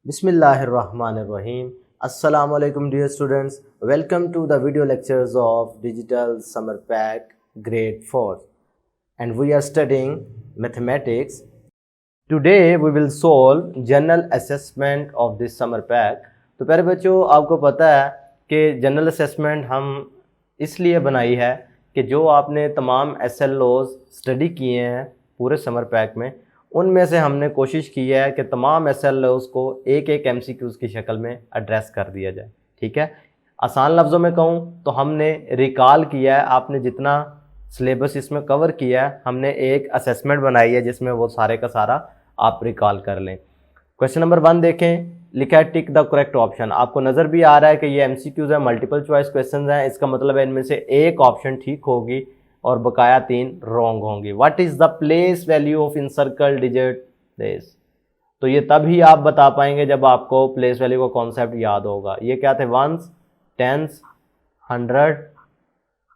Bismillahirrahmanirrahim. Assalamu alaikum dear students. Welcome to the video lectures of Digital Summer Pack Grade 4 and we are studying mathematics. Today we will solve general assessment of this summer pack. तो प्यारे बच्चों आपको पता है कि general assessment हम इसलिए बनाई है कि जो आपने तमाम SLOs स्टडी किए हैं पूरे समर पैक में उनमें से हमने कोशिश की है कि तमाम SLOs को एक एक MCQs की शक्ल में एड्रेस कर दिया जाए। ठीक है, आसान लफ्ज़ों में कहूँ तो हमने रिकॉल किया है, आपने जितना सिलेबस इसमें कवर किया है हमने एक असेसमेंट बनाई है जिसमें वो सारे का सारा आप रिकॉल कर लें। क्वेश्चन नंबर 1 देखें, लिखा है टिक द करेक्ट ऑप्शन। आपको नज़र भी आ रहा है कि ये MCQs है, मल्टीपल चॉइस क्वेश्चन हैं, इसका मतलब है इनमें से एक ऑप्शन ठीक होगी और बकाया 3 रॉन्ग होंगी। What is the place value of encircle digit this? तो ये तभी आप बता पाएंगे जब आपको प्लेस वैल्यू का कॉन्सेप्ट याद होगा। ये क्या थे? वंस, टेंस, 100,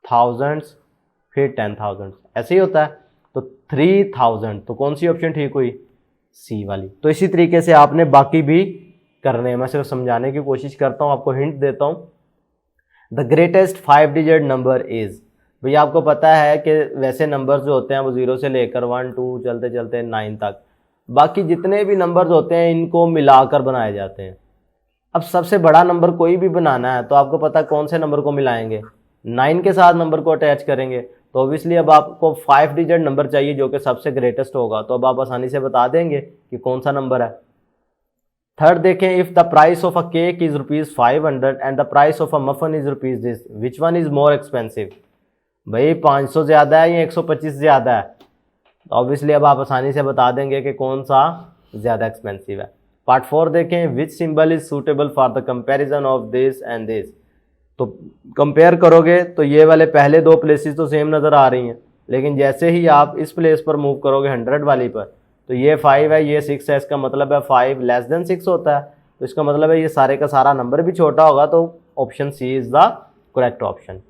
थाउजेंड्स, फिर 10,000, ऐसे ही होता है। तो 3000, तो कौन सी ऑप्शन ठीक हुई? सी वाली। तो इसी तरीके से आपने बाकी भी करने हैं, मैं सिर्फ समझाने की कोशिश करता हूँ, आपको हिंट देता हूँ। The greatest 5 digit number is, भैया आपको पता है कि वैसे नंबर्स जो होते हैं वो 0 से लेकर 1 2 चलते चलते 9 तक, बाकी जितने भी नंबर्स होते हैं इनको मिलाकर बनाए जाते हैं। अब सबसे बड़ा नंबर कोई भी बनाना है तो आपको पता है कौन से नंबर को मिलाएंगे? 9 के साथ नंबर को अटैच करेंगे। तो ऑब्वियसली अब आपको 5 डिजिट नंबर चाहिए जो कि सबसे ग्रेटेस्ट होगा, तो अब आप आसानी से बता देंगे कि कौन सा नंबर है। थर्ड देखें, if the price of a cake is ₹500 and the price of a muffin is ₹this, which one is more expensive? भाई 500 ज़्यादा है या 125 ज़्यादा है? तो ऑब्वियसली अब आप आसानी से बता देंगे कि कौन सा ज़्यादा एक्सपेंसिव है। पार्ट 4 देखें, विच symbol is suitable for the comparison of this and this? तो कंपेयर करोगे तो ये वाले पहले 2 प्लेसेस तो सेम नज़र आ रही हैं, लेकिन जैसे ही आप इस प्लेस पर मूव करोगे 100 वाली पर, तो ये 5 है, ये 6 है, इसका मतलब है 5 लेस देन 6 होता है, तो इसका मतलब है ये सारे का सारा नंबर भी छोटा होगा, तो option C is the correct option.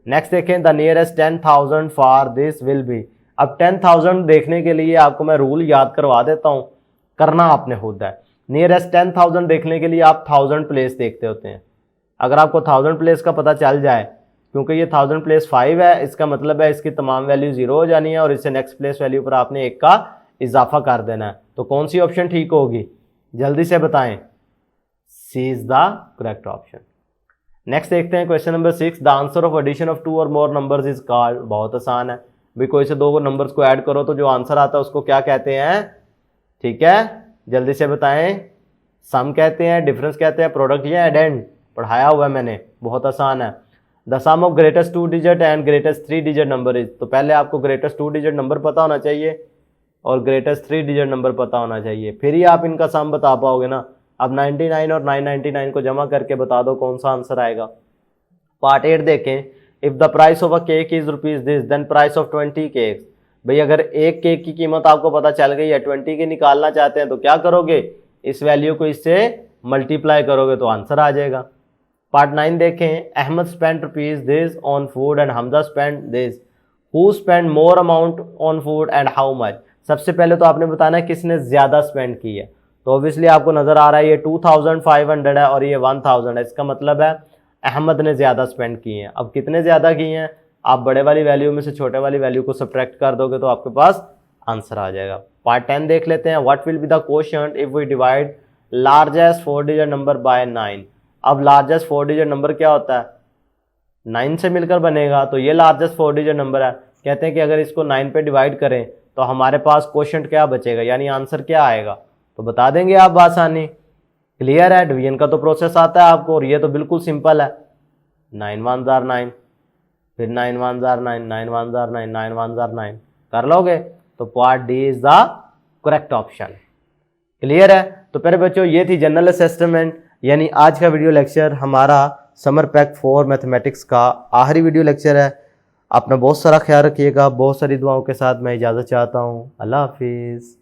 Next देखें, the nearest 10,000 for this will be. अब 10,000 देखने के लिए आपको मैं रूल याद करवा देता हूँ, करना आपने खुद है। नियरेस्ट 10,000 देखने के लिए आप 1000 प्लेस देखते होते हैं। अगर आपको 1000 प्लेस का पता चल जाए, क्योंकि ये 1000 प्लेस 5 है, इसका मतलब है इसकी तमाम वैल्यू 0 हो जानी है और इससे नेक्स्ट प्लेस वैल्यू पर आपने 1 का इजाफा कर देना है। तो कौन सी ऑप्शन ठीक होगी? जल्दी से बताएं। C is the correct option. Next देखते हैं question number 6, the answer of addition of 2 और मोर नंबर्स इज कॉल्ड। बहुत आसान है भाई, कोई से 2 नंबर्स को ऐड करो तो जो आंसर आता है उसको क्या कहते हैं? ठीक है, जल्दी से बताएं। सम कहते हैं, डिफरेंस कहते हैं, प्रोडक्ट या एडेंड? पढ़ाया हुआ है मैंने, बहुत आसान है। The sum of greatest 2 digit and greatest 3 digit number is. तो पहले आपको ग्रेटेस्ट 2 डिजिट नंबर पता होना चाहिए और ग्रेटेस्ट 3 डिजिट नंबर पता होना चाहिए, फिर ही आप इनका सम बता पाओगे ना। अब 99 और 999 को जमा करके बता दो कौन सा आंसर आएगा। पार्ट 8 देखें, if the price of a cake is ₹this then price of 20 cakes. भाई अगर एक केक की कीमत आपको पता चल गई है, 20 की निकालना चाहते हैं तो क्या करोगे? इस वैल्यू को इससे मल्टीप्लाई करोगे तो आंसर आ जाएगा। पार्ट 9 देखें, Ahmad spend ₹this on food and Hamza spend this, who spend more amount on food and how much? सबसे पहले तो आपने बताना है किसने ज़्यादा स्पेंड की है। तो ऑब्वियसली आपको नज़र आ रहा है ये 2500 है और ये 1000 है, इसका मतलब है अहमद ने ज़्यादा स्पेंड किए हैं। अब कितने ज़्यादा किए हैं? आप बड़े वाली वैल्यू में से छोटे वाली वैल्यू को सब्ट्रैक्ट कर दोगे तो आपके पास आंसर आ जाएगा। पार्ट 10 देख लेते हैं, what will be the quotient if we divide largest 4 digit number by 9। अब लार्जेस्ट 4 डिजिट नंबर क्या होता है? 9 से मिलकर बनेगा, तो ये लार्जेस्ट 4 डिजिट नंबर है। कहते हैं कि अगर इसको 9 पे डिवाइड करें तो हमारे पास क्वोशिएंट क्या बचेगा, यानी आंसर क्या आएगा? तो बता देंगे आप आसानी। क्लियर है? डिवीजन का तो प्रोसेस आता है आपको और ये तो बिल्कुल सिंपल है। 9 1s are 9, फिर 9 1s are 9, 9 1s are 9, 9 1s are 9 कर लोगे तो part D is the correct option. Clear है? तो प्यारे बच्चों ये थी जनरल असेसमेंट, यानी आज का वीडियो लेक्चर हमारा समर पैक 4 मैथमेटिक्स का आखिरी वीडियो लेक्चर है। अपना बहुत सारा ख्याल रखिएगा, बहुत सारी दुआओं के साथ मैं इजाज़त चाहता हूँ। अल्लाह हाफिज़।